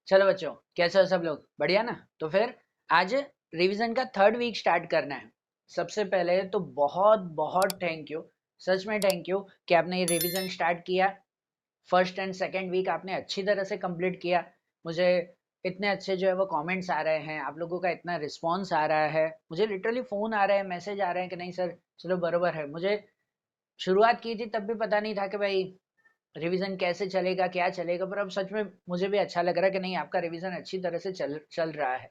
चलो बच्चों, कैसे हो सब लोग? बढ़िया ना? तो फिर आज रिवीजन का थर्ड वीक स्टार्ट करना है। सबसे पहले तो बहुत बहुत थैंक यू, सच में थैंक यू कि आपने ये रिवीजन स्टार्ट किया। फर्स्ट एंड सेकंड वीक आपने अच्छी तरह से कंप्लीट किया। मुझे इतने अच्छे जो है वो कमेंट्स आ रहे हैं, आप लोगों का इतना रिस्पॉन्स आ रहा है, मुझे लिटरली फ़ोन आ रहे हैं, मैसेज आ रहे हैं कि नहीं सर चलो बरोबर है। मुझे शुरुआत की थी तब भी पता नहीं था कि भाई रिवीजन कैसे चलेगा, क्या चलेगा, पर अब सच में मुझे भी अच्छा लग रहा है कि नहीं, आपका रिवीजन अच्छी तरह से चल चल रहा है।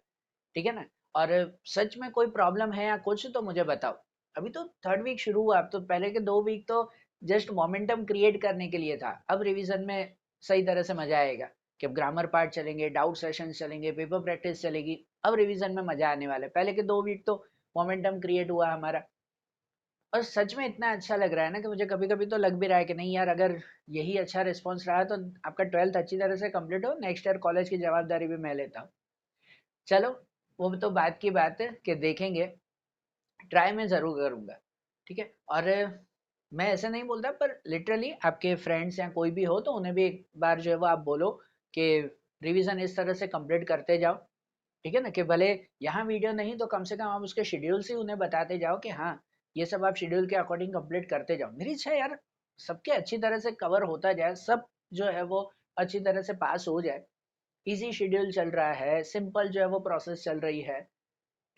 ठीक है ना? और सच में कोई प्रॉब्लम है या कुछ तो मुझे बताओ। अभी तो थर्ड वीक शुरू हुआ, अब तो पहले के 2 वीक तो जस्ट मोमेंटम क्रिएट करने के लिए था। अब रिवीजन में सही तरह से मजा आएगा कि अब ग्रामर पार्ट चलेंगे, डाउट सेशन चलेंगे, पेपर प्रैक्टिस चलेगी। अब रिवीजन में मजा आने वाला है। पहले के 2 वीक तो मोमेंटम क्रिएट हुआ हमारा। और सच में इतना अच्छा लग रहा है ना कि मुझे कभी कभी तो लग भी रहा है कि नहीं यार, अगर यही अच्छा रिस्पॉन्स रहा तो आपका ट्वेल्थ अच्छी तरह से कंप्लीट हो, नेक्स्ट ईयर कॉलेज की जवाबदारी भी मैं लेता हूँ। चलो, वो तो बात की बात है कि देखेंगे। ट्राई मैं ज़रूर करूँगा। ठीक है? और मैं ऐसे नहीं बोलता, पर लिटरली आपके फ्रेंड्स या कोई भी हो तो उन्हें भी एक बार जो है वो आप बोलो कि रिवीजन इस तरह से कंप्लीट करते जाओ। ठीक है ना? कि भले यहाँ वीडियो नहीं तो कम से कम आप उसके शेड्यूल से उन्हें बताते जाओ कि हाँ, ये सब आप शेड्यूल के अकॉर्डिंग कंप्लीट करते जाओ। मेरी इच्छा है यार, सबके अच्छी तरह से कवर होता जाए, सब जो है वो अच्छी तरह से पास हो जाए। इजी शेड्यूल चल रहा है, सिंपल जो है वो प्रोसेस चल रही है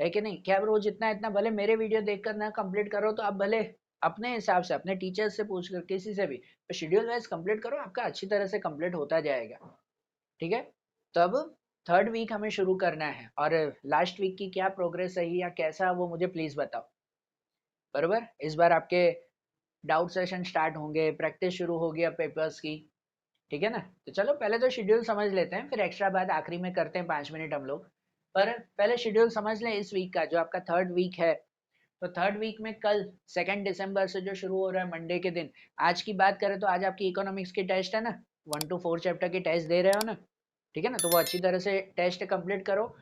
कि नहीं? क्या आप रोज इतना इतना भले मेरे वीडियो देखकर ना कंप्लीट करो, तो आप भले अपने हिसाब से अपने टीचर्स से पूछ कर किसी से भी शेड्यूल वाइज कंप्लीट करो, आपका अच्छी तरह से कंप्लीट होता जाएगा। ठीक है? तो अब थर्ड वीक हमें शुरू करना है, और लास्ट वीक की क्या प्रोग्रेस रही या कैसा, वो मुझे प्लीज बताओ। बरोबर, इस बार आपके डाउट सेशन स्टार्ट होंगे, प्रैक्टिस शुरू होगी अब पेपर्स की। ठीक है ना? तो चलो पहले तो शेड्यूल समझ लेते हैं, फिर एक्स्ट्रा बात आखिरी में करते हैं, 5 मिनट हम लोग। पर पहले शेड्यूल समझ लें इस वीक का, जो आपका थर्ड वीक है। तो थर्ड वीक में कल 2 दिसंबर से जो शुरू हो रहा है मंडे के दिन, आज की बात करें तो आज आपकी इकोनॉमिक्स की टेस्ट है ना। 1 to 4 चैप्टर की टेस्ट दे रहे हो ना? ठीक है ना? तो वो अच्छी तरह से टेस्ट कंप्लीट करो।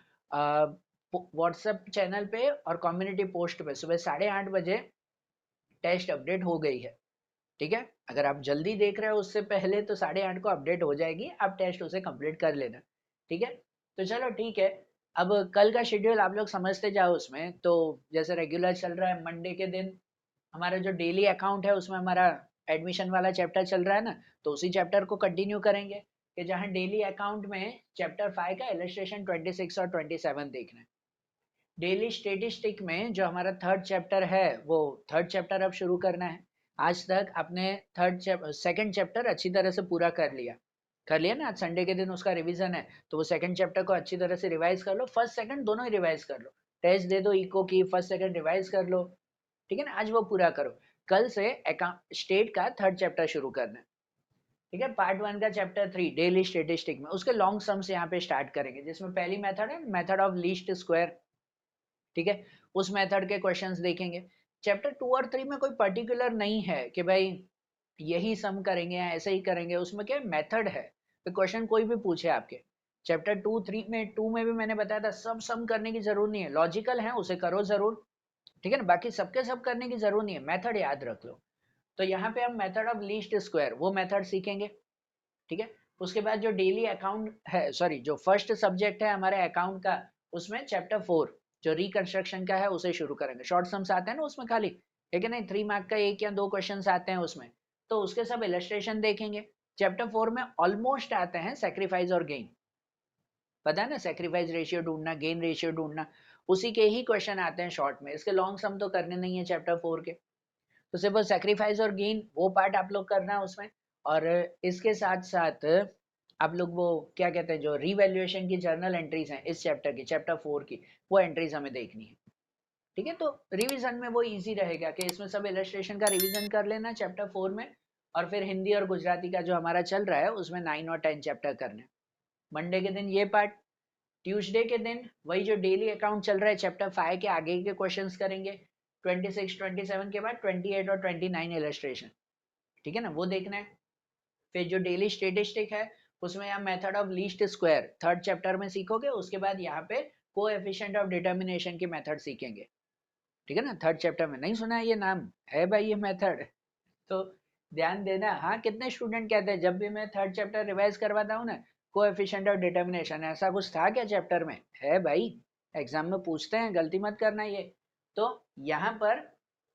व्हाट्सएप चैनल पे और कम्युनिटी पोस्ट पे सुबह 8:30 बजे टेस्ट अपडेट हो गई है। ठीक है? अगर आप जल्दी देख रहे हो उससे पहले तो 8:30 को अपडेट हो जाएगी, आप टेस्ट उसे कंप्लीट कर लेना। ठीक है? तो चलो ठीक है। अब कल का शेड्यूल आप लोग समझते जाओ। उसमें तो जैसे रेगुलर चल रहा है, मंडे के दिन हमारा जो डेली अकाउंट है उसमें हमारा एडमिशन वाला चैप्टर चल रहा है ना, तो उसी चैप्टर को कंटिन्यू करेंगे। कि जहाँ डेली अकाउंट में चैप्टर 5 का इलस्ट्रेशन 26 और 27 देखना है। डेली स्टेटिस्टिक में जो हमारा थर्ड चैप्टर है, वो थर्ड चैप्टर अब शुरू करना है। आज तक आपने सेकंड चैप्टर अच्छी तरह से पूरा कर लिया ना? आज संडे के दिन उसका रिवीजन है, तो वो सेकंड चैप्टर को अच्छी तरह से रिवाइज कर लो, फर्स्ट सेकंड दोनों ही रिवाइज कर लो। टेस्ट दे दो इको की, फर्स्ट सेकंड रिवाइज कर लो। ठीक है ना? आज वो पूरा करो। कल से स्टेट का थर्ड चैप्टर शुरू करना है। ठीक है? पार्ट 1 का चैप्टर 3 डेली स्टेटिस्टिक में उसके लॉन्ग सम्स यहाँ पे स्टार्ट करेंगे, जिसमें पहली मेथड है मेथड ऑफ लीस्ट स्क्वायर। ठीक है? उस मेथड के क्वेश्चंस देखेंगे। चैप्टर 2 और 3 में कोई पर्टिकुलर नहीं है कि भाई यही सम करेंगे या ऐसे ही करेंगे, उसमें क्या मेथड है। तो क्वेश्चन कोई भी पूछे आपके चैप्टर 2 3 में 2 में भी मैंने बताया था, सब सम करने की जरूरत नहीं है, लॉजिकल है उसे करो जरूर। ठीक है ना? बाकी सबके सब करने की जरूरत नहीं है, मेथड याद रख लो। तो यहाँ पे हम मेथड ऑफ लीस्ट स्क्वायर वो मेथड सीखेंगे। ठीक है? उसके बाद जो डेली अकाउंट है, सॉरी, जो फर्स्ट सब्जेक्ट है हमारे अकाउंट का, उसमें चैप्टर 4 जो रिकंस्ट्रक्शन का है उसे शुरू करेंगे। शॉर्ट सम्स आते हैं ना उसमें खाली, लेकिन नहीं 3 मार्क का 1 या 2 क्वेश्चन आते हैं उसमें, तो उसके सब इलस्ट्रेशन देखेंगे। चैप्टर 4 में ऑलमोस्ट आते हैं सेक्रीफाइस और गेन। पता है ना? सेक्रीफाइस रेशियो ढूंढना, गेन रेशियो ढूंढना, उसी के ही क्वेश्चन आते हैं शॉर्ट में। इसके लॉन्ग सम तो करने नहीं है चैप्टर 4 के। तो सिर्फ सेक्रीफाइस और गेन वो पार्ट आप लोग करना है उसमें। और इसके साथ साथ आप लोग वो क्या कहते हैं, जो रिवैल्यूएशन की जर्नल एंट्रीज हैं इस चैप्टर की, चैप्टर 4 की, वो एंट्रीज हमें देखनी है। ठीक है? तो रिवीजन में वो इजी रहेगा कि इसमें सब इलस्ट्रेशन का रिवीजन कर लेना चैप्टर 4 में। और फिर हिंदी और गुजराती का जो हमारा चल रहा है उसमें 9 और 10 चैप्टर करने। मंडे के दिन ये पार्ट। ट्यूसडे के दिन वही जो डेली अकाउंट चल रहा है चैप्टर 5 के आगे के क्वेश्चंस करेंगे। 26 27 के बाद 28 और 29 इलस्ट्रेशन। ठीक है ना? वो देखना है। फिर जो डेली स्टेटिस्टिक है उसमें आप method of least square third chapter में सीखोगे। उसके बाद यहाँ पे कोएफिशिएंट ऑफ डिटर्मिनेशन की मेथड सीखेंगे। ठीक है ना? थर्ड चैप्टर में नहीं सुना है ये नाम? है भाई ये मेथड। तो ध्यान देना। हाँ, कितने स्टूडेंट कहते हैं जब भी मैं थर्ड चैप्टर रिवाइज करवाता हूँ ना, कोएफिशिएंट ऑफ डिटर्मिनेशन, ऐसा कुछ था क्या चैप्टर में? है भाई, एग्जाम में पूछते हैं, गलती मत करना ये। तो यहाँ पर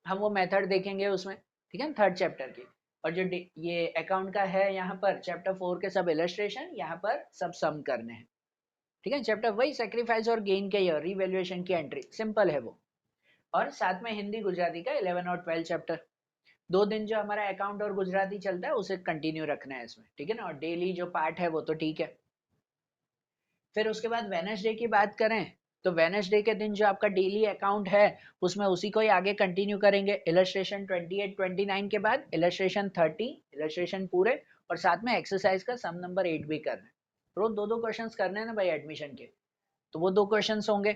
हम वो मेथड देखेंगे उसमें, ठीक है, थर्ड चैप्टर की। और जो ये अकाउंट का है यहाँ पर चैप्टर 4 के सब इलस्ट्रेशन, यहाँ पर सब सम करने हैं, ठीक है। चैप्टर वही सेक्रीफाइस और गेन के ईयर रिवैल्यूएशन की एंट्री, सिंपल है वो। और साथ में हिंदी गुजराती का 11 और 12 चैप्टर, 2 दिन जो हमारा अकाउंट और गुजराती चलता है उसे कंटिन्यू रखना है इसमें, ठीक है ना। और डेली जो पार्ट है वो तो ठीक है। फिर उसके बाद वेडनेसडे की बात करें तो वेडनेसडे के दिन जो आपका डेली अकाउंट है उसमें उसी को ही आगे कंटिन्यू करेंगे। इलस्ट्रेशन 28 29 के बाद इलस्ट्रेशन 30, इलस्ट्रेशन पूरे, और साथ में एक्सरसाइज का सम नंबर 8 भी करना है। रोज दो दो क्वेश्चन करने हैं ना भाई एडमिशन के, तो वो 2 क्वेश्चन होंगे।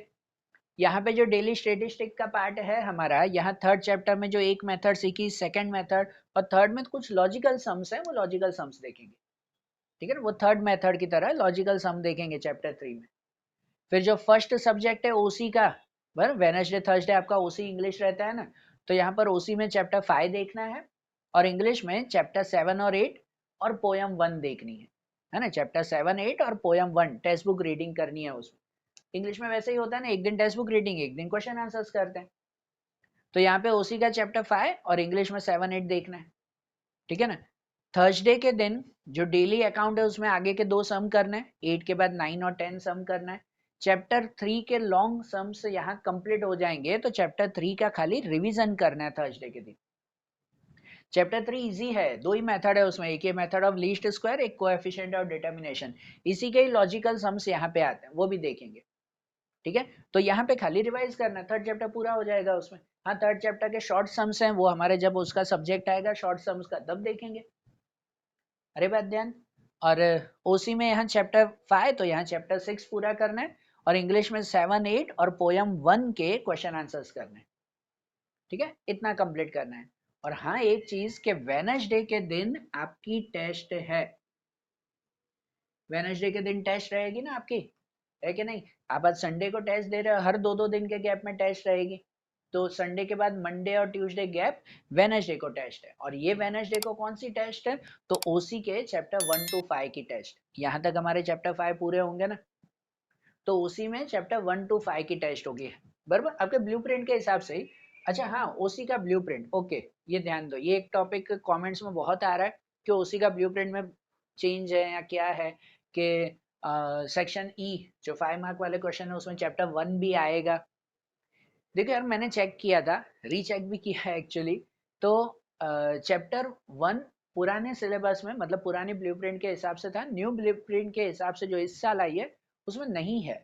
यहाँ पे जो डेली स्टेटिस्टिक का पार्ट है हमारा, यहाँ थर्ड चैप्टर में जो एक मेथड सीखी, सेकंड मेथड, और थर्ड में कुछ लॉजिकल सम्स है, वो लॉजिकल सम्स देखेंगे, ठीक है ना। वो थर्ड मेथड की तरह लॉजिकल सम देखेंगे चैप्टर 3 में। फिर जो फर्स्ट सब्जेक्ट है ओसी का, वेनसडे थर्सडे आपका ओसी इंग्लिश रहता है ना, तो यहाँ पर ओसी में चैप्टर 5 देखना है, और इंग्लिश में चैप्टर 7 और 8 और पोयम 1 देखनी है ना। चैप्टर 7 8 और पोयम 1 टेक्स्ट बुक रीडिंग करनी है उसमें। इंग्लिश में वैसे ही होता है ना, एक दिन टेक्स्ट बुक रीडिंग, एक दिन क्वेश्चन आंसर्स करते हैं। तो यहाँ पे ओसी का चैप्टर 5 और इंग्लिश में 7 8 देखना है, ठीक है ना। थर्सडे के दिन जो डेली अकाउंट है उसमें आगे के 2 सम करना है, 8 के बाद 9 और 10 सम करना है। चैप्टर 3 के लॉन्ग सम्स यहाँ कंप्लीट हो जाएंगे, तो चैप्टर 3 का खाली रिवीजन करना है थर्सडे के दिन। चैप्टर 3 इजी है, 2 ही मेथड है उसमें, एक ये मेथड ऑफ लीस्ट स्क्वायर, एक कोएफिशिएंट ऑफ डिटर्मिनेशन, इसी के ही लॉजिकल सम्स यहाँ पे आते हैं, वो भी देखेंगे, ठीक है। तो यहाँ पे खाली रिवाइज करना है, थर्ड चैप्टर पूरा हो जाएगा उसमें। हाँ, थर्ड चैप्टर के शॉर्ट सम्स हैं वो हमारे जब उसका सब्जेक्ट आएगा शॉर्ट सम्स का तब देखेंगे। अरे बात ध्यान। और ओसी में यहाँ चैप्टर 5, तो यहाँ चैप्टर 6 पूरा करना है, और इंग्लिश में 7 8 और पोयम 1 के क्वेश्चन आंसर्स करने हैं, ठीक है, इतना कंप्लीट करना है। और हाँ, एक चीज के वेडनेसडे के दिन आपकी टेस्ट है, वेडनेसडे के दिन टेस्ट रहेगी ना आपकी, है कि नहीं। आप आज संडे को टेस्ट दे रहे हो, हर 2 2 दिन के गैप में टेस्ट रहेगी, तो संडे के बाद मंडे और ट्यूसडे गैप वेडनेसडे को टेस्ट है। और ये वेडनेसडे को कौन सी टेस्ट है, तो ओसी के चैप्टर 1 to 5 की टेस्ट। यहाँ तक हमारे चैप्टर 5 पूरे होंगे ना, तो उसी में चैप्टर 1 to 5 की टेस्ट होगी, बराबर आपके ब्लूप्रिंट के हिसाब से ही। अच्छा हाँ, ओसी का ब्लूप्रिंट, ओके, ये ध्यान दो, ये एक टॉपिक कमेंट्स में बहुत आ रहा है कि ओसी का ब्लूप्रिंट में चेंज है या क्या है, कि सेक्शन ई जो 5 मार्क वाले क्वेश्चन है उसमें चैप्टर 1 भी आएगा। देखो यार, मैंने चेक किया था, रीचेक भी किया है एक्चुअली, तो चैप्टर 1 पुराने सिलेबस में, मतलब पुराने ब्लूप्रिंट के हिसाब से था, न्यू ब्लूप्रिंट के हिसाब से जो इस साल आई है उसमें नहीं है,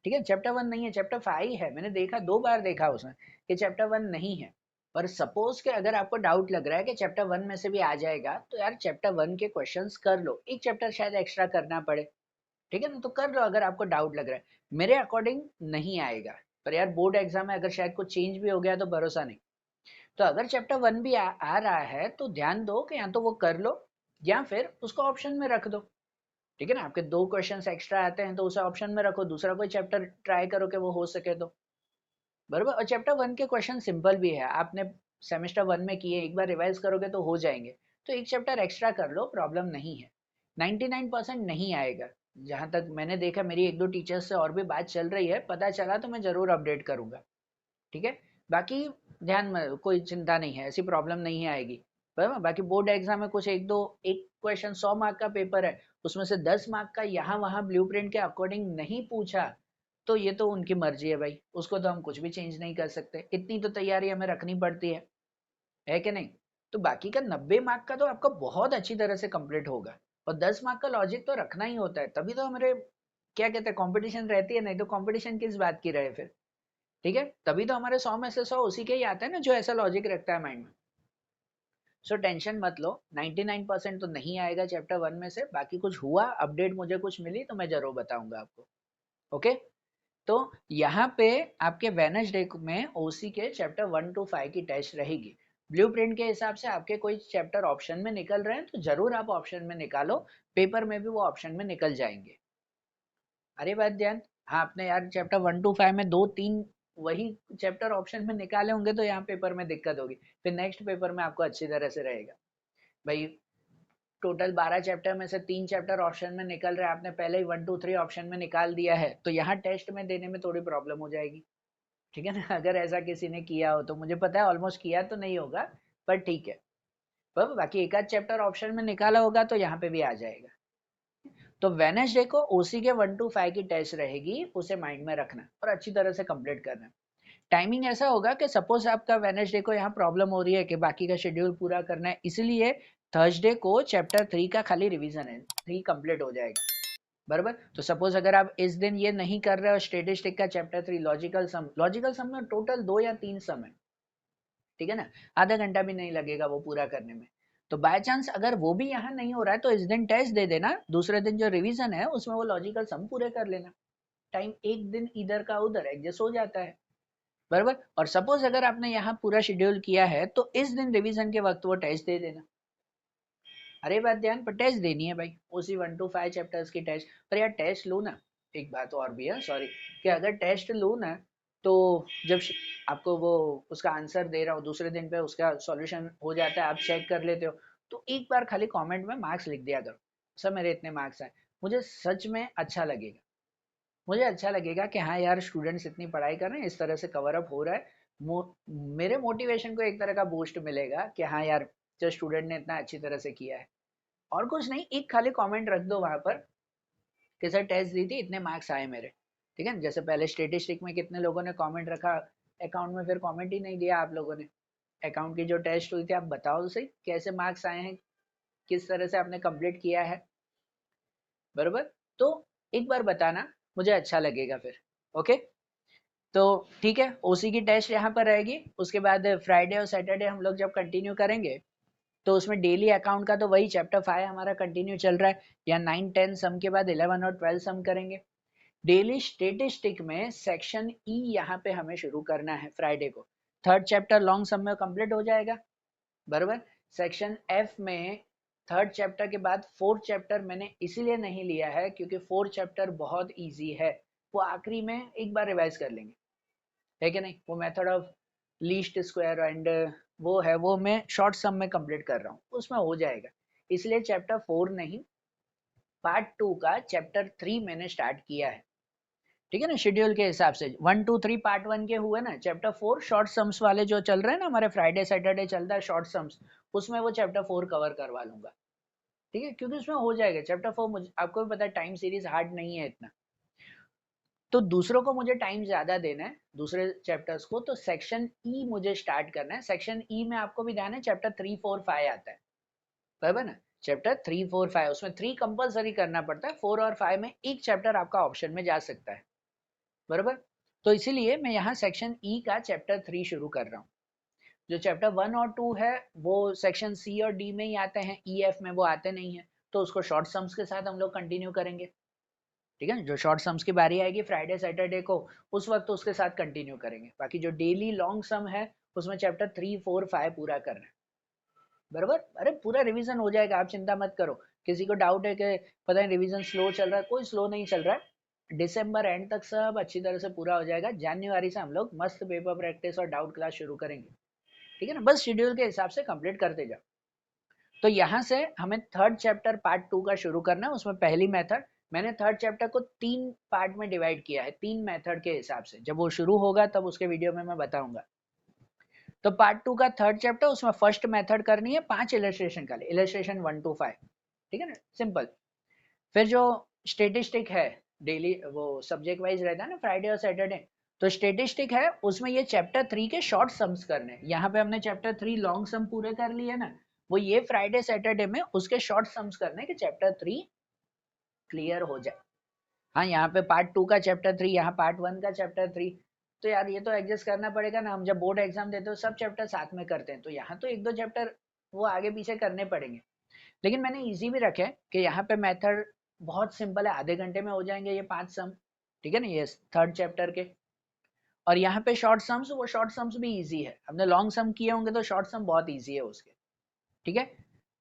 ठीक है। चैप्टर 1 नहीं है, चैप्टर 5 है, मैंने देखा, 2 बार देखा उसमें कि चैप्टर 1 नहीं है। पर सपोज के अगर आपको डाउट लग रहा है कि चैप्टर 1 में से भी आ जाएगा, तो यार चैप्टर 1 के क्वेश्चंस कर लो, एक चैप्टर शायद एक्स्ट्रा करना पड़े, ठीक है ना, तो कर लो अगर आपको डाउट लग रहा है। मेरे अकॉर्डिंग नहीं आएगा, पर यार बोर्ड एग्जाम में अगर शायद कुछ चेंज भी हो गया तो भरोसा नहीं। तो अगर चैप्टर 1 भी आ रहा है तो ध्यान दो कि या तो वो कर लो या फिर उसको ऑप्शन में रख दो, ठीक है ना। आपके 2 क्वेश्चंस एक्स्ट्रा आते हैं तो उसे ऑप्शन में रखो, दूसरा कोई चैप्टर ट्राई करो कि वो हो सके तो, बराबर। और चैप्टर 1 के क्वेश्चन सिंपल भी है, आपने सेमेस्टर 1 में किए, एक बार रिवाइज करोगे तो हो जाएंगे। तो एक चैप्टर एक्स्ट्रा कर लो, प्रॉब्लम नहीं है। 99% नहीं आएगा, जहां तक मैंने देखा, मेरी 1 2 टीचर्स से और भी बात चल रही है, पता चला तो मैं जरूर अपडेट करूंगा, ठीक है। बाकी ध्यान में कोई चिंता नहीं है, ऐसी प्रॉब्लम नहीं आएगी, बराबर। बाकी बोर्ड एग्जाम में कुछ एक क्वेश्चन 100 मार्क का पेपर है, उसमें से 10 मार्क का यहाँ वहाँ ब्लूप्रिंट के अकॉर्डिंग नहीं पूछा, तो ये तो उनकी मर्जी है भाई, उसको तो हम कुछ भी चेंज नहीं कर सकते, इतनी तो तैयारी हमें रखनी पड़ती है कि नहीं। तो बाकी का 90 मार्क का तो आपका बहुत अच्छी तरह से कंप्लीट होगा, और 10 मार्क का लॉजिक तो रखना ही होता है, तभी तो हमारे क्या कहते हैं कंपटीशन रहती है, नहीं तो कंपटीशन किस बात की रहे फिर, ठीक है। तभी तो हमारे 100 में से 100 उसी के ही आते हैं ना जो ऐसा लॉजिक रखता है माइंड में। सो टेंशन मत लो, 99% तो नहीं आएगा चैप्टर 1 में से, बाकी कुछ हुआ अपडेट मुझे कुछ मिली तो मैं जरूर बताऊंगा आपको, ओके। तो यहाँ पे आपके वेडनेसडे में ओसी के चैप्टर 1 to 5 की टेस्ट रहेगी। ब्लूप्रिंट के हिसाब से आपके कोई चैप्टर ऑप्शन में निकल रहे हैं तो जरूर आप ऑप्शन में निकालो, पेपर में भी वो ऑप्शन में निकल जाएंगे। अरे बात ध्यान। हाँ, आपने यार चैप्टर 1 to 5 में 2 3 वही चैप्टर ऑप्शन में निकाले होंगे तो यहाँ पेपर में दिक्कत होगी, फिर नेक्स्ट पेपर में आपको अच्छी तरह से रहेगा भाई। टोटल 12 चैप्टर में से 3 चैप्टर ऑप्शन में निकल रहे हैं, आपने पहले ही 1 2 3 ऑप्शन में निकाल दिया है, तो यहाँ टेस्ट में देने में थोड़ी प्रॉब्लम हो जाएगी, ठीक है ना। अगर ऐसा किसी ने किया हो तो, मुझे पता है ऑलमोस्ट किया तो नहीं होगा, पर ठीक है, पर बाकी एक आध चैप्टर ऑप्शन में निकाला होगा तो यहाँ पे भी आ जाएगा। तो वेडनेसडे को ओसी के 1 to 5 की टेस्ट रहेगी, उसे माइंड में रखना और अच्छी तरह से कंप्लीट करना। टाइमिंग ऐसा होगा कि सपोज आपका वेडनेसडे को यहाँ प्रॉब्लम हो रही है कि बाकी का शेड्यूल पूरा करना है, इसलिए थर्सडे को चैप्टर 3 का खाली रिवीजन है, 3 कंप्लीट हो जाएगा, बराबर। तो सपोज अगर आप इस दिन ये नहीं कर रहे हो, स्टेटिस्टिक का चैप्टर 3 लॉजिकल सम में टोटल 2 या 3 सम है, ठीक है ना, आधा घंटा भी नहीं लगेगा वो पूरा करने में। तो बाय चांस अगर वो भी यहाँ नहीं हो रहा है तो इस दिन टेस्ट दे देना, दूसरे दिन जो रिवीजन है उसमें वो लॉजिकल सम पूरे कर लेना, टाइम एक दिन इधर का उधर एडजस्ट हो जाता है, बराबर। और सपोज अगर आपने यहाँ पूरा शेड्यूल किया है तो इस दिन रिवीजन के वक्त वो टेस्ट दे देना। अरे बात ध्यान पर टेस्ट देनी है भाई, उसी 1 to 5 चैप्टर्स की टेस्ट। पर यार टेस्ट लो ना, एक बात और भी है, सॉरी, कि अगर टेस्ट लो ना तो जब आपको वो उसका आंसर दे रहा हो दूसरे दिन पे उसका सॉल्यूशन हो जाता है, आप चेक कर लेते हो, तो एक बार खाली कमेंट में मार्क्स लिख दिया करो, सर मेरे इतने मार्क्स आए, मुझे सच में अच्छा लगेगा, मुझे अच्छा लगेगा कि हाँ यार स्टूडेंट्स इतनी पढ़ाई कर रहे हैं, इस तरह से कवर अप हो रहा है, मेरे मोटिवेशन को एक तरह का बूस्ट मिलेगा कि हाँ यार जो स्टूडेंट ने इतना अच्छी तरह से किया है। और कुछ नहीं, एक खाली कमेंट रख दो वहां पर कि सर टेस्ट दी थी इतने मार्क्स आए मेरे, ठीक है ना। जैसे पहले स्टेटिस्टिक में कितने लोगों ने कमेंट रखा, अकाउंट में फिर कमेंट ही नहीं दिया आप लोगों ने, अकाउंट की जो टेस्ट हुई थी आप बताओ तो सही कैसे मार्क्स आए हैं, किस तरह से आपने कंप्लीट किया है, बरोबर। तो एक बार बताना, मुझे अच्छा लगेगा फिर। ओके, तो ठीक है, ओसी की टेस्ट यहाँ पर रहेगी, उसके बाद फ्राइडे और सैटरडे हम लोग जब कंटिन्यू करेंगे तो उसमें डेली अकाउंट का तो वही चैप्टर 5 हमारा कंटिन्यू चल रहा है, या 9 10 सम के बाद 11 और 12 सम करेंगे। डेली स्टेटिस्टिक में सेक्शन ई यहाँ पे हमें शुरू करना है फ्राइडे को, थर्ड चैप्टर लॉन्ग सम में कंप्लीट हो जाएगा, बरोबर। सेक्शन एफ में थर्ड चैप्टर के बाद फोर्थ चैप्टर मैंने इसीलिए नहीं लिया है क्योंकि फोर्थ चैप्टर बहुत इजी है, वो आखिरी में एक बार रिवाइज कर लेंगे, है कि नहीं। वो method of least square and वो है, वो मैं शॉर्ट सम में कंप्लीट कर रहा हूँ, उसमें हो जाएगा, इसलिए चैप्टर 4 नहीं, पार्ट 2 का चैप्टर 3 मैंने स्टार्ट किया है, ठीक है ना, शेड्यूल के हिसाब से 1 2 3 पार्ट 1 के हुए ना, चैप्टर 4 शॉर्ट सम्स वाले जो चल रहे हैं ना, हमारे फ्राइडे सैटरडे चलता है शॉर्ट सम्स, उसमें वो चैप्टर 4 कवर करवा लूंगा, ठीक है, क्योंकि उसमें हो जाएगा। चैप्टर 4 मुझे आपको भी पता है टाइम सीरीज हार्ड नहीं है इतना, तो दूसरों को मुझे टाइम ज्यादा देना है दूसरे चैप्टर्स को, तो सेक्शन ई मुझे स्टार्ट करना है। सेक्शन ई में आपको भी ध्यान है चैप्टर 3 4 5 आता है, बराबर ना, चैप्टर 3 4 5 उसमें 3 कंपलसरी करना पड़ता है, 4 और 5 में एक चैप्टर आपका ऑप्शन में जा सकता है, बराबर। तो इसीलिए मैं यहाँ सेक्शन ई का चैप्टर 3 शुरू कर रहा हूँ। जो चैप्टर 1 और 2 है वो सेक्शन सी और डी में ही आते हैं, ई एफ में वो आते नहीं है, तो उसको शॉर्ट सम्स के साथ हम लोग कंटिन्यू करेंगे, ठीक है। जो शॉर्ट सम्स की बारी आएगी फ्राइडे सैटरडे को, उस वक्त उसके साथ कंटिन्यू करेंगे। बाकी जो डेली लॉन्ग सम है उसमें चैप्टर 3 4 5 पूरा करना है, बराबर। अरे पूरा रिवीजन हो जाएगा, आप चिंता मत करो। किसी को डाउट है कि पता है रिवीजन स्लो चल रहा है, कोई स्लो नहीं चल रहा है, दिसंबर एंड तक सब अच्छी तरह से पूरा हो जाएगा, जनवरी से हम लोग मस्त पेपर प्रैक्टिस और डाउट क्लास शुरू करेंगे, ठीक है ना। बस शेड्यूल के हिसाब से कंप्लीट करते जाओ। तो यहाँ से हमें थर्ड चैप्टर पार्ट 2 का शुरू करना है, उसमें पहली मेथड मैंने थर्ड चैप्टर को 3 पार्ट में डिवाइड किया है, 3 मेथड के हिसाब से, जब वो शुरू होगा तब उसके वीडियो में मैं बताऊंगा। तो पार्ट 2 का थर्ड चैप्टर, उसमें फर्स्ट मेथड करनी है 5 इलस्ट्रेशन का, इलस्ट्रेशन 1 to 5, ठीक है ना, सिंपल। फिर जो स्टेटिस्टिक है डेली वो सब्जेक्ट वाइज रहता है ना फ्राइडे और सैटरडे, तो स्टेटिस्टिक है उसमें ये चैप्टर 3 के शॉर्ट सम्स करने हैं। यहाँ पे हमने चैप्टर 3 लॉन्ग सम पूरे कर लिए ना, वो ये फ्राइडे सैटरडे में उसके शॉर्ट सम्स करने कि चैप्टर 3 क्लियर हो जाए। हाँ, यहाँ पे पार्ट 2 का चैप्टर 3, यहाँ पार्ट 1 का चैप्टर 3, तो यार ये तो एडजस्ट करना पड़ेगा ना, हम जब बोर्ड एग्जाम देते हो सब चैप्टर साथ में करते हैं, तो यहाँ तो एक दो चैप्टर वो आगे पीछे करने पड़ेंगे। लेकिन मैंने इजी भी रखे कि यहाँ पे मेथड बहुत सिंपल है, आधे घंटे में हो जाएंगे ये 5 सम, ठीक है ना, ये थर्ड चैप्टर के। और यहाँ पे शॉर्ट सम्स, वो शॉर्ट सम्स भी इजी है, हमने लॉन्ग सम किए होंगे तो शॉर्ट सम बहुत इजी है उसके, ठीक है।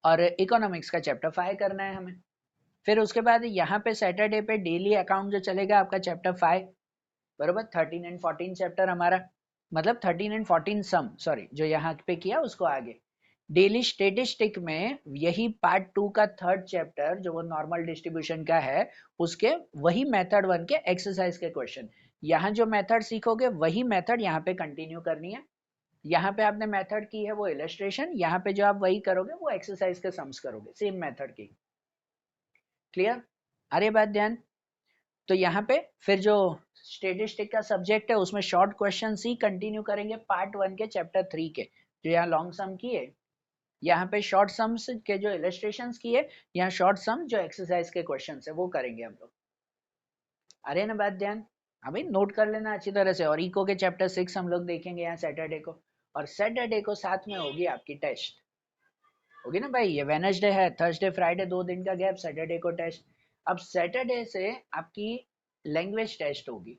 और इकोनॉमिक्स का चैप्टर 5 करना है हमें। फिर उसके बाद यहाँ पे सैटरडे पे डेली अकाउंट जो चलेगा आपका चैप्टर 5, बरोबर, 13 एंड 14 चैप्टर हमारा, मतलब 13 एंड 14 सम, सॉरी जो यहाँ पे किया उसको आगे, डेली स्टेटिस्टिक में यही पार्ट 2 का थर्ड चैप्टर जो वो नॉर्मल डिस्ट्रीब्यूशन का है, उसके वही मेथड 1 के एक्सरसाइज के क्वेश्चन, यहाँ जो मेथड सीखोगे वही मेथड यहाँ पे कंटिन्यू करनी है। यहाँ पे आपने मेथड की है वो इलस्ट्रेशन, यहाँ पे जो आप वही करोगे वो एक्सरसाइज के सम्स करोगे सेम मेथड की। क्लियर? अरे बात ध्यान। तो यहाँ पे फिर जो स्टेटिस्टिक का सब्जेक्ट है उसमें शॉर्ट क्वेश्चन ही कंटिन्यू करेंगे पार्ट 1 के चैप्टर 3 के, जो यहाँ लॉन्ग सम किए, यहाँ पे शॉर्ट सम्स के जो इलस्ट्रेशंस किए, यहाँ शॉर्ट सम जो एक्सरसाइज के क्वेश्चन है वो करेंगे हम लोग। अरे ना बात ध्यान। अभी नोट कर लेना अच्छी तरह से। और इको के चैप्टर 6 हम लोग देखेंगे यहाँ सैटरडे को, और सैटरडे को साथ में होगी आपकी टेस्ट, होगी ना भाई। ये वेडनेसडे है, थर्सडे फ्राइडे 2 दिन का गैप, सैटरडे को टेस्ट। अब सैटरडे से आपकी लैंग्वेज टेस्ट होगी,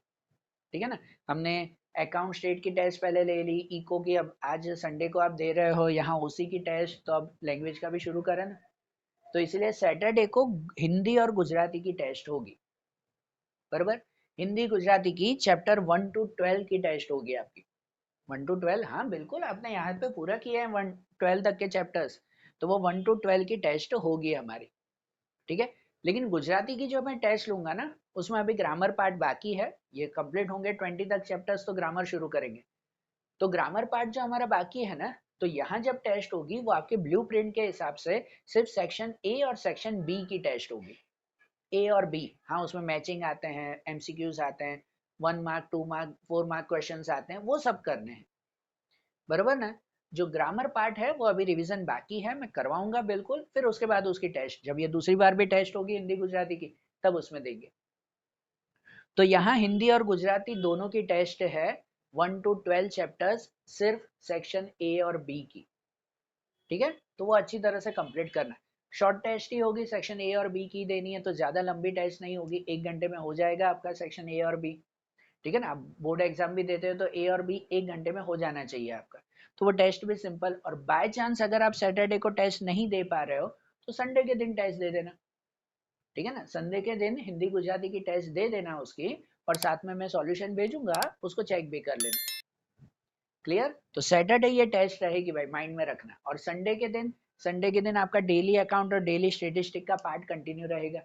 ठीक है ना। हमने अकाउंट स्टेट की टेस्ट पहले ले ली, इको की अब आज संडे को आप दे रहे हो यहाँ उसी की टेस्ट, तो अब लैंग्वेज का भी शुरू करें ना। तो इसलिए सैटरडे को हिंदी और गुजराती की टेस्ट होगी, बराबर। हिंदी गुजराती की चैप्टर 1 to 12 की टेस्ट होगी आपकी। 1 to 12, हाँ बिल्कुल, आपने यहाँ पे पूरा किया है 1 12 तक के चैप्टर्स, तो वो 1 to 12 की टेस्ट होगी हमारी, ठीक है। लेकिन गुजराती की जो मैं टेस्ट लूंगा ना, उसमें अभी ग्रामर पार्ट बाकी है, ये कंप्लीट होंगे 20 तक चैप्टर्स तो ग्रामर शुरू करेंगे। तो ग्रामर पार्ट जो हमारा बाकी है ना, तो यहाँ जब टेस्ट होगी वो आपके ब्लूप्रिंट के हिसाब से सिर्फ सेक्शन ए और सेक्शन बी की टेस्ट होगी। ए और बी, हाँ उसमें मैचिंग आते हैं, एमसीक्यूज आते हैं, 1 मार्क 2 मार्क 4 मार्क क्वेश्चन आते हैं, वो सब करने हैं, बरोबर ना। जो ग्रामर पार्ट है वो अभी रिवीजन बाकी है, मैं करवाऊंगा बिल्कुल, फिर उसके बाद उसकी टेस्ट, जब ये दूसरी बार भी टेस्ट होगी हिंदी गुजराती की, तब उसमें देंगे। तो यहाँ हिंदी और गुजराती दोनों की टेस्ट है 1 to 12 चैप्टर्स, सिर्फ सेक्शन ए और बी की, ठीक है। तो वो अच्छी तरह से कंप्लीट करना है। शॉर्ट टेस्ट ही होगी, सेक्शन ए और बी की देनी है, तो ज्यादा लंबी टेस्ट नहीं होगी, 1 घंटे में हो जाएगा आपका सेक्शन ए और बी, ठीक है ना। आप बोर्ड एग्जाम भी देते हो तो ए और बी 1 घंटे में हो जाना चाहिए आपका। तो वो टेस्ट भी सिंपल। और बाय चांस अगर आप सैटरडे को टेस्ट नहीं दे पा रहे हो, तो संडे के दिन टेस्ट दे देना, ठीक है ना। संडे के दिन हिंदी गुजराती की टेस्ट दे देना उसकी, और साथ में मैं सॉल्यूशन भेजूंगा, उसको चेक भी कर लेना। क्लियर? तो सैटरडे ये टेस्ट रहेगी भाई, माइंड में रखना। और संडे के दिन आपका डेली अकाउंट और डेली स्टेटिस्टिक का पार्ट कंटिन्यू रहेगा,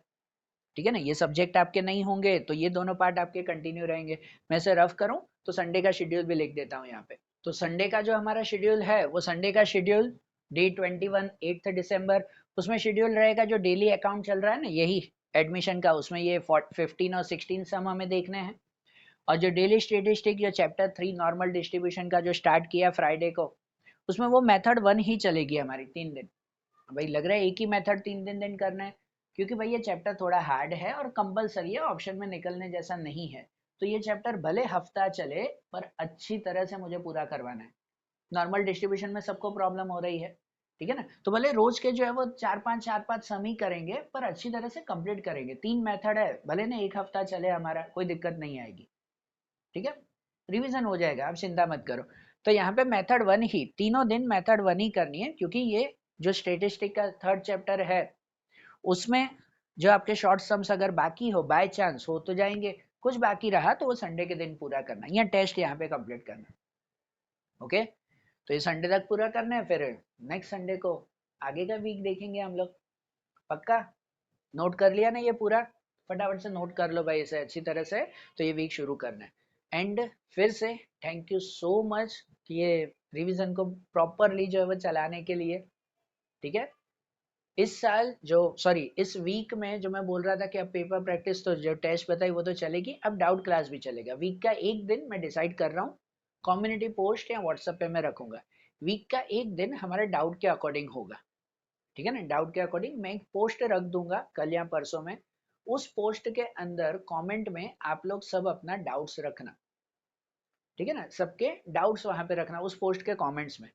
ठीक है ना। ये सब्जेक्ट आपके नहीं होंगे तो ये दोनों पार्ट आपके कंटिन्यू रहेंगे। मैं इसे रफ करूं तो संडे का शेड्यूल भी लिख देता हूं यहाँ पे। तो संडे का जो हमारा शेड्यूल है, वो संडे का शेड्यूल डे 21 8 दिसंबर, उसमें शेड्यूल रहेगा जो डेली अकाउंट चल रहा है ना, यही एडमिशन का, उसमें ये 15 और 16 सम हमें देखने हैं। और जो डेली स्टेटिस्टिक जो चैप्टर 3 नॉर्मल डिस्ट्रीब्यूशन का जो स्टार्ट किया फ्राइडे को, उसमें वो मेथड 1 ही चलेगी हमारी 3 दिन। भाई लग रहा है एक ही मेथड 3 दिन करना है, क्योंकि भाई ये चैप्टर थोड़ा हार्ड है और कंपलसरी है, ऑप्शन में निकलने जैसा नहीं है। तो ये चैप्टर भले हफ्ता चले, पर अच्छी तरह से मुझे पूरा करवाना है। नॉर्मल डिस्ट्रीब्यूशन में सबको प्रॉब्लम हो रही है, ठीक है ना। तो भले रोज के जो है वो 4 5 सम ही करेंगे, पर अच्छी तरह से कंप्लीट करेंगे। 3 मेथड है, भले ना एक हफ्ता चले हमारा, कोई दिक्कत नहीं आएगी, ठीक है। रिवीजन हो जाएगा, आप चिंता मत करो। तो यहाँ पे मेथड 1 ही, तीनों दिन मेथड 1 ही करनी है, क्योंकि ये जो स्टेटिस्टिक का थर्ड चैप्टर है, उसमें जो आपके शॉर्ट सम्स अगर बाकी हो, बाय चांस हो तो जाएंगे, कुछ बाकी रहा तो वो संडे के दिन पूरा करना, या टेस्ट यहाँ पे कंप्लीट करना। ओके, तो ये संडे तक पूरा करना है, फिर नेक्स्ट संडे को आगे का वीक देखेंगे हम लोग। पक्का? नोट कर लिया ना ये पूरा? फटाफट से नोट कर लो भाई इसे अच्छी तरह से। तो ये वीक शुरू करना है। एंड फिर से थैंक यू सो मच कि ये रिवीजन को प्रॉपरली जो है वो चलाने के लिए, ठीक है। इस साल जो, सॉरी इस वीक में जो मैं बोल रहा था कि अब पेपर प्रैक्टिस, तो जो टेस्ट बताई वो तो चलेगी, अब डाउट क्लास भी चलेगा। वीक का एक दिन मैं डिसाइड कर रहा हूँ, कम्युनिटी पोस्ट या व्हाट्सएप पे मैं रखूंगा। वीक का एक दिन हमारे डाउट के अकॉर्डिंग होगा, ठीक है ना। डाउट के अकॉर्डिंग मैं एक पोस्ट रख दूंगा कल या परसों में। उस पोस्ट के अंदर कमेंट में आप लोग सब अपना डाउट्स रखना, ठीक है ना। सबके डाउट्स वहां पे रखना उस पोस्ट के कमेंट्स में,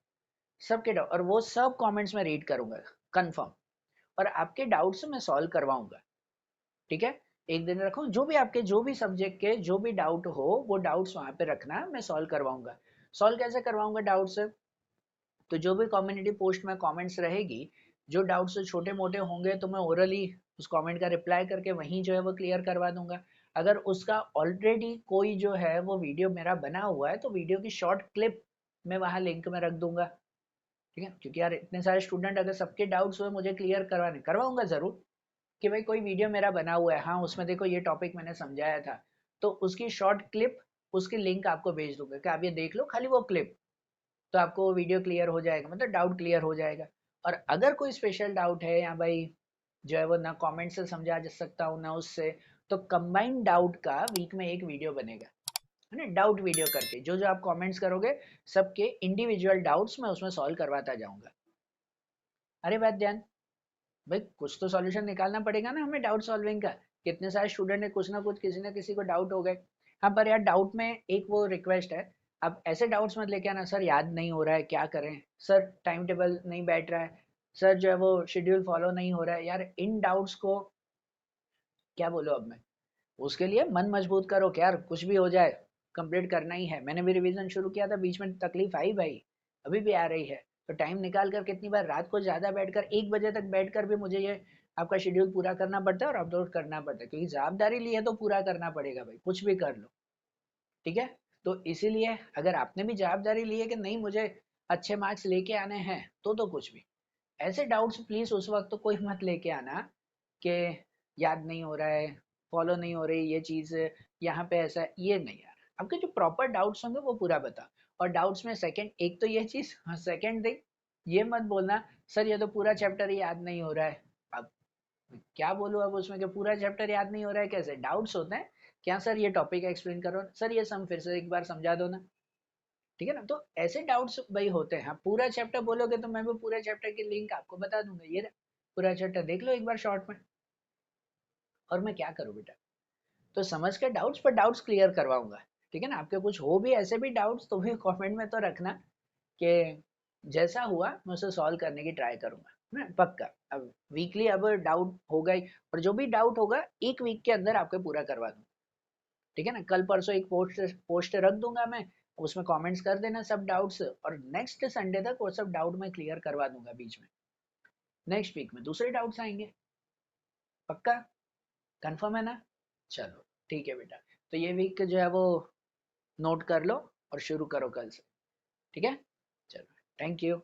सबके डाउट, और वो सब कमेंट्स में रीड करूंगा कंफर्म, और आपके डाउट्स मैं सॉल्व करवाऊंगा, ठीक है। एक दिन रखो, जो भी आपके जो भी सब्जेक्ट के जो भी डाउट हो, वो डाउट्स वहां पे रखना, मैं सॉल्व करवाऊंगा। सॉल्व कैसे करवाऊंगा डाउट्स? तो जो भी कम्युनिटी पोस्ट में कमेंट्स रहेगी, जो डाउट्स छोटे मोटे होंगे तो मैं ओरली उस कमेंट का रिप्लाई करके वहीं जो है वो क्लियर करवा दूंगा। अगर उसका ऑलरेडी कोई जो है वो वीडियो मेरा बना हुआ है, तो वीडियो की शॉर्ट क्लिप मैं वहां लिंक में रख दूंगा, ठीक है, क्योंकि यार इतने सारे स्टूडेंट अगर सबके डाउट्स हुए मुझे क्लियर करवाऊंगा जरूर, कि भाई कोई वीडियो मेरा बना हुआ है, हाँ उसमें देखो ये टॉपिक मैंने समझाया था, तो उसकी शॉर्ट क्लिप, उसकी लिंक आपको भेज दूंगा कि आप ये देख लो खाली वो क्लिप, तो आपको वो वीडियो क्लियर हो जाएगा, मतलब डाउट क्लियर हो जाएगा। और अगर कोई स्पेशल डाउट है या भाई जो है वो ना कमेंट से समझा जा सकता हूँ ना उससे, तो कंबाइंड डाउट का वीक में एक वीडियो बनेगा, है ना, डाउट वीडियो करके जो जो आप कमेंट्स करोगे सबके इंडिविजुअल डाउट्स मैं उसमें सॉल्व करवाता जाऊंगा। अरे बात ध्यान, भाई कुछ तो सॉल्यूशन निकालना पड़ेगा ना हमें डाउट सॉल्विंग का। कितने सारे स्टूडेंट ने कुछ ना कुछ किसी ना किसी को डाउट हो गए। हाँ पर यार डाउट में एक वो रिक्वेस्ट है, अब ऐसे डाउट्स मत लेके आना सर याद नहीं हो रहा है क्या करें, सर टाइम टेबल नहीं बैठ रहा है, सर जो है वो शेड्यूल फॉलो नहीं हो रहा है, यार इन डाउट्स को क्या बोलो अब मैं। उसके लिए मन मजबूत करो कि यार कुछ भी हो जाए कंप्लीट करना ही है। मैंने भी रिवीजन शुरू किया था, बीच में तकलीफ आई भाई, अभी भी आ रही है, तो टाइम निकाल कर कितनी बार रात को ज़्यादा बैठकर 1 बजे तक बैठकर भी मुझे ये आपका शेड्यूल पूरा करना पड़ता है और अपलोड करना पड़ता है, क्योंकि जवाबदारी ली है तो पूरा करना पड़ेगा भाई, कुछ भी कर लो। ठीक है, तो इसीलिए अगर आपने भी जवाबदारी ली है कि नहीं मुझे अच्छे मार्क्स लेके आने हैं, तो कुछ भी ऐसे डाउट्स प्लीज उस वक्त तो कोई मत लेके आना कि याद नहीं हो रहा है, फॉलो नहीं हो रही ये चीज, यहाँ पे ऐसा है, ये नहीं यार। आपके जो प्रॉपर डाउट्स होंगे वो पूरा बता। और डाउट्स में सेकंड एक तो ये चीज, हाँ सेकंड थिंग, ये मत बोलना सर ये तो पूरा चैप्टर ही याद नहीं हो रहा है। अब क्या बोलूँ अब उसमें कि पूरा चैप्टर याद नहीं हो रहा है कैसे, डाउट्स होते हैं क्या सर ये टॉपिक एक्सप्लेन करो, सर ये सम फिर से एक बार समझा दो ना। ठीक है ना, तो ऐसे डाउट्स भाई होते हैं। आप पूरा चैप्टर बोलोगे तो मैं भी पूरे चैप्टर की लिंक आपको बता दूंगा, ये रहा, पूरा चैप्टर देख लो एक बार शॉर्ट में। और मैं क्या करूँ बेटा, तो समझ के डाउट्स पर डाउट्स क्लियर करवाऊंगा। ठीक है ना, आपके कुछ हो भी ऐसे भी डाउट्स तो भी कमेंट में तो रखना कि जैसा हुआ मैं उसे सॉल्व करने की ट्राई करूंगा ना, पक्का। अब वीकली अब डाउट होगा ही, और जो भी डाउट होगा एक वीक के अंदर आपको पूरा करवा दूंगा। ठीक है ना, कल परसों एक पोस्ट पोस्ट रख दूंगा मैं, उसमें कमेंट्स कर देना सब डाउट्स, और नेक्स्ट संडे तक वो सब डाउट मैं क्लियर करवा दूंगा बीच में। नेक्स्ट वीक में दूसरे डाउट्स आएंगे, पक्का, कंफर्म है ना। चलो ठीक है बेटा, तो ये वीक जो है वो नोट कर लो और शुरू करो कल से। ठीक है, चलो थैंक यू।